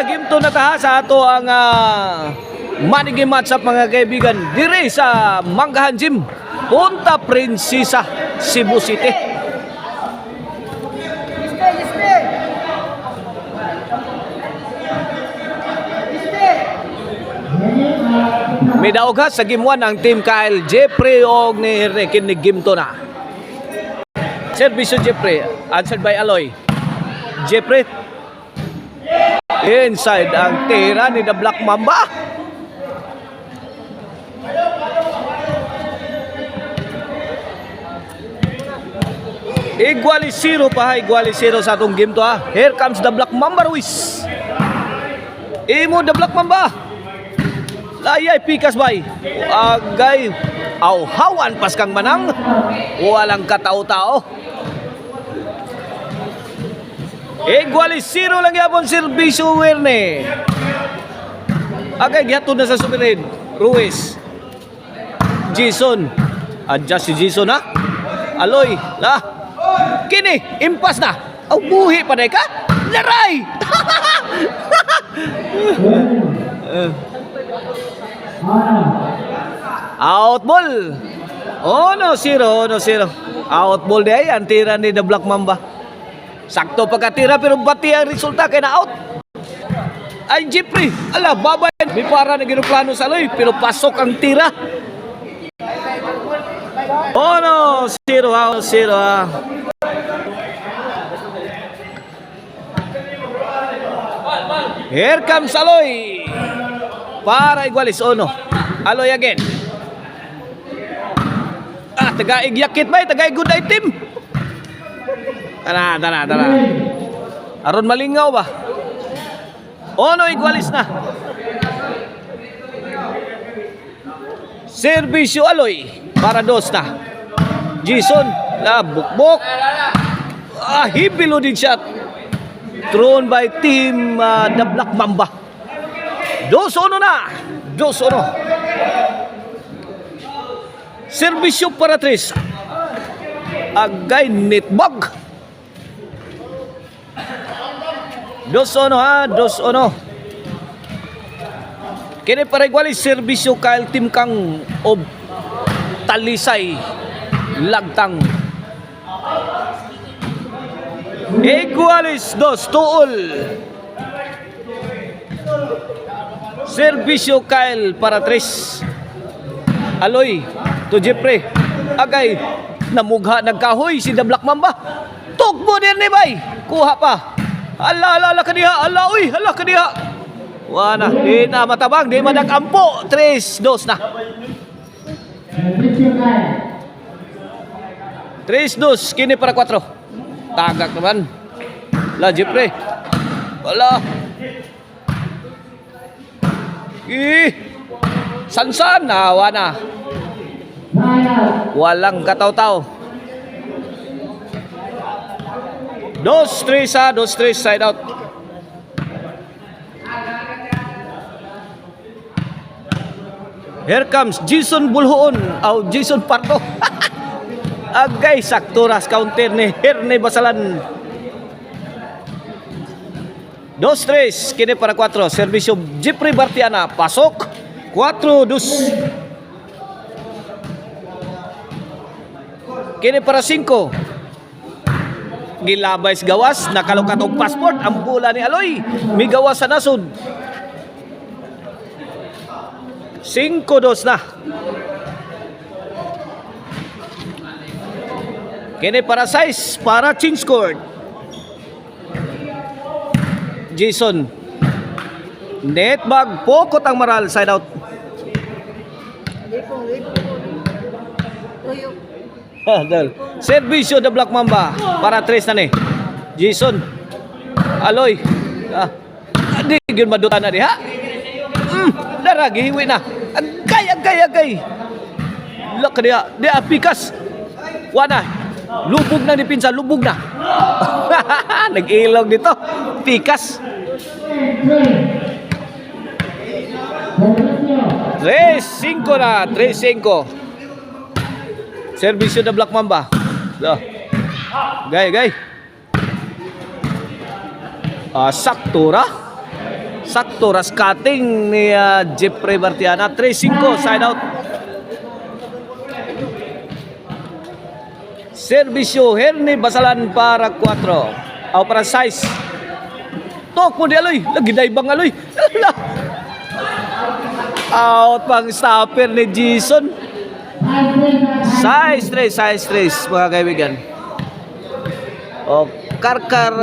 tara, game to na ta sa ato ang maniging matchup mga kaibigan. Dire sa Manggahan Gym, Punta Prinsesa, Cebu City. May daog sa game 1 ang team Kyle Jeffrey og ni Rekin ni game to na. Service Jeffrey, answered by Aloy. Jeffrey inside ang tira ni The Black Mamba. Iguali 0 pa, iguali 0 sa atong game to ha. Here comes The Black Mamba Ruiz. Imo The Black Mamba. Layay pikas bay. Agay awhawan pas kang manang. Walang katao-tao. Iguali 0 lang yapon serbisyo Werne. Agay gihatod na sa sumirid. Ruiz. Jason. Adjust si Jason ha. Aloy. La. Kini. Impas na. Aw buhi pa ka. Laray. Out ball. Oh no 0. Out ball day ang tira ni The Black Mamba. Sakto pagkatira pero bati ang resulta kay na out. Ay Jeffrey, ala babay. May para na ginuplano sa Aloy pero pasok ang tira. Oh no 0 ha. Here comes Aloy. Para igualis ono. Aloy again. Tagaig yakit ba? Tagaig good item. Tara. Aron malingaw ba? Ono igualis na. Servisyo Aloy. Para dos na. Jason. Bukbok. Heavy loaded shot. Thrown by team The Black Mamba. 2-1 na. 2-1. Servisyo para 3. Agay netbag. 2-1 ha. 2-1. Kini para iguali servisyo Kyle Team Kang of Talisay Lagtang. Igualis 2-2. Servisyo Kyle para 3. Aloy to Jeffrey. Agay namugha nagkahoy si The Black Mamba. Tugbo din ni bay. Kuha pa. Ala kaniha. Hala kaniha. Wana, di na matabang, di madagampo. 3-2 na. 3-2 kini para 4. Tagak naman. La Jeffrey. Wala. Sansan nawa na. Walang kataw-taw. 2-3 side out. Here comes Jason Bulhoon. Jason Pardo. Agay sakturas counter ni Herne Basalan. 2-3 kini para 4. Servisyo Jeffrey Bartiana. Pasok. 4-2. Kini para 5. Gilabay sa gawas. Nakalukat og passport. Ang bola ni Aloy. May gawas sa nasod. 5-2 na. Kini para 6. Para change court. Jason. Netbag. Pokot ang maral. Side out. Servisyo The Black Mamba. Para 3 na ni. Jason. Aloy. Di yun madutan na di ha. Daragi. Hiwi na. Agay. Lak dia. Dia pikas. Wana. Lubog na ni Pinsa. Lubog na. Nag-ilog dito. Pikas. 3-5 na. 3-5. Servisyo The Black Mamba. Gay. Saktura. Sakto, ras cutting ni Jeffrey Bartiana. 3-5, side out. Servisyo, Herni Basalan para 4. O para 6. Tok mo di Aloy. Lagi na ibang Aloy. Out pang stopper ni Jason. Size 3, mga kaibigan. O Karkar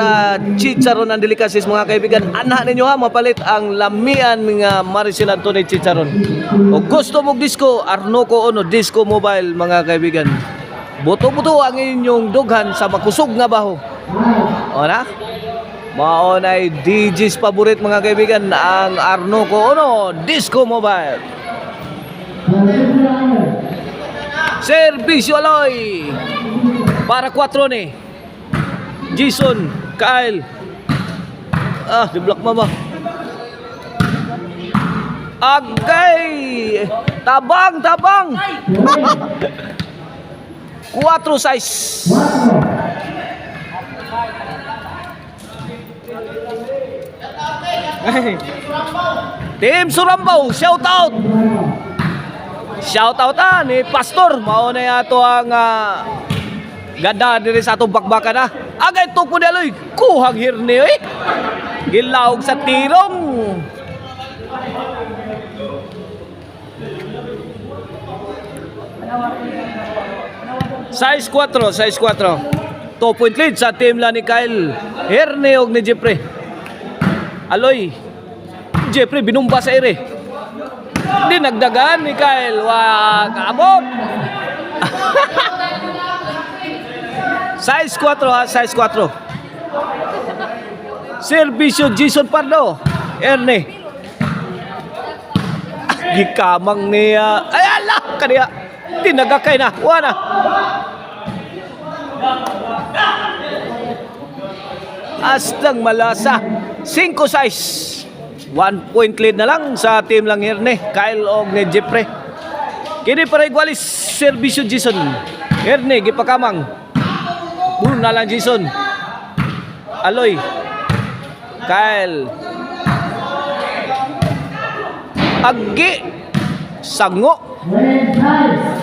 Chicharon ang delikasis, mga kaibigan. Anak ninyo ha, mapalit ang lamian mga Maricel Anthony Chicharon. O gusto mong disco, Arnoco Ono Disco Mobile, mga kaibigan. Buto-buto ang inyong dughan sa makusog nga baho. O na? Maonay DJ's paborit, mga kaibigan, ang Arnoco Ono Disco Mobile. Servisyo Aloy para 4 ni Jason, Kyle. Di-block mama. Agay! Tabang! 4-6. Team Surambao, shout out! Shout out ni Pastor. Mao na ato ang ganda diri sa atong bakbakan ha. Agay to po daloy. Kuhang hirni eh. Gilawog sa tirong. Size 4. 2 point lead sa team la ni Kyle Hirni og ni Jeffrey. Aloy. Jeffrey binumba sa ere. Di nagdagan ni Kyle. Wag abot. Size 4 ha, size 4. Servisyo Jason Pardo. Erne. Gikamang niya. Ay ala kaniya. Di nagakay na. Wala. Astang malasa. 5 size. 1 point lead na lang sa team lang Herne, Kyle og ni Jeffrey. Kini para igualis servisyo Jason. Herne gipakamang. Buno na lang Jason. Aloy. Kyle. Agi. Sango.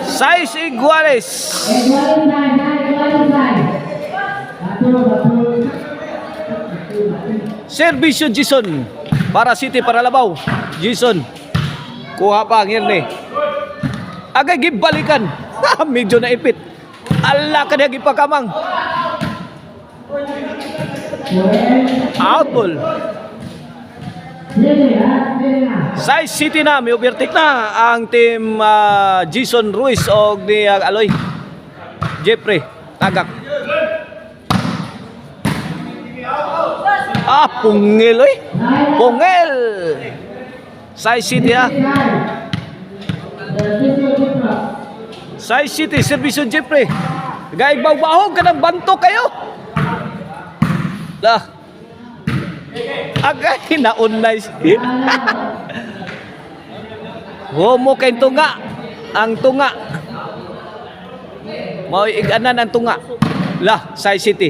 Size iguales. Servisyo Jason. Para City, para Labaw. Jason. Kuha pa ang Herne. Agay gibalikan. Medyo naipit. Ala ka niya gipakamang. Out ball. Size City na. May overtake na ang team Jason Ruiz o ni Aloy. Jeffrey. Tagak. Pungil oy. Pungil. Size City ha. Size City, servisyo Jeffrey. Gay bahog ka ng banto kayo. Lah. Agay naunay. Homo kay tunga. Ang tunga. Mau iganan ang tunga. Lah, Size City.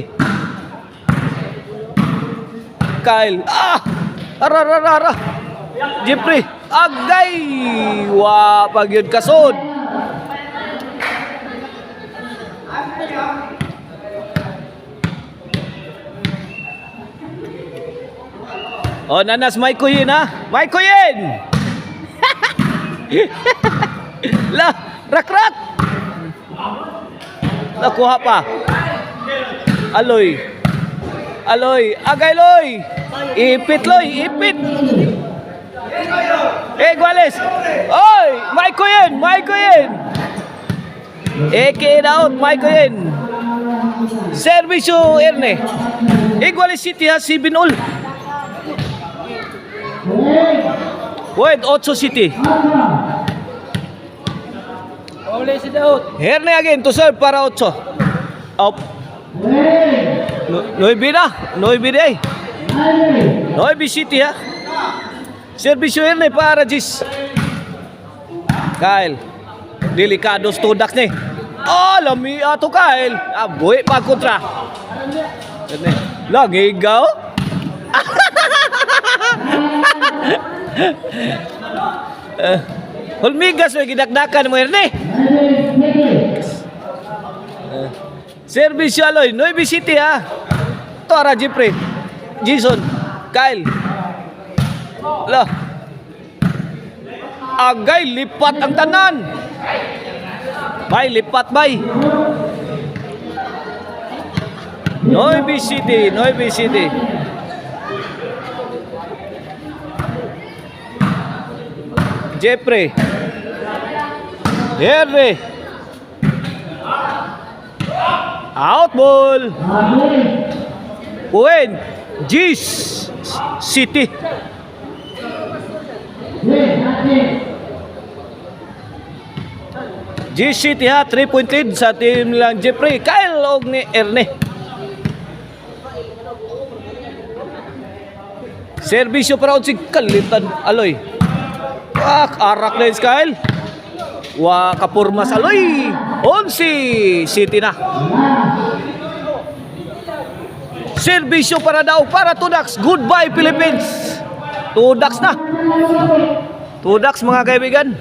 Kyle. Arararara. Jeffrey. Agay. Wa pagyud kasod. Oh, nanas Mike Kuyin ha. Mike Kuyin. Lah, rak-rak. Nakuha pa. Aloy. Aloy, agay loy. Ipit loy, ipit. Guales. Oy, Mike Kuyin, Mike Kuyin. Out, Mike Kuyin. Servisyo Erne. Guales City ha, 7-all. Wait, 8 City. Herne again to serve para 8. Up. 9 na. 9 day. 9 City ha. Servisyo Herne para Jis. Kyle. Delikados tudak ni. Lami ato Kyle. Boy pa kontra. Lagi gaw. Hulmigas may gidakdakan mo Erne. Service Aloy, Nueva City ha. Tora Jeffrey, Jason, Kyle. Lah. Agay lipat ang tanan. Bay lipat bay. Nueva City, Nueva City. Jeffrey. Henry. Out ball. Puwen. Gis City. Gis City ha, 3-point lead sa team lang Jeffrey. Kyle og ni Erne. Servisyo para si Kalitan Aloy. Arak na Kyle. Kapurmas Aloy. 11 City na. Servisyo para daw para Tudax. Goodbye Philippines. Tudax na. Tudax mga kaibigan.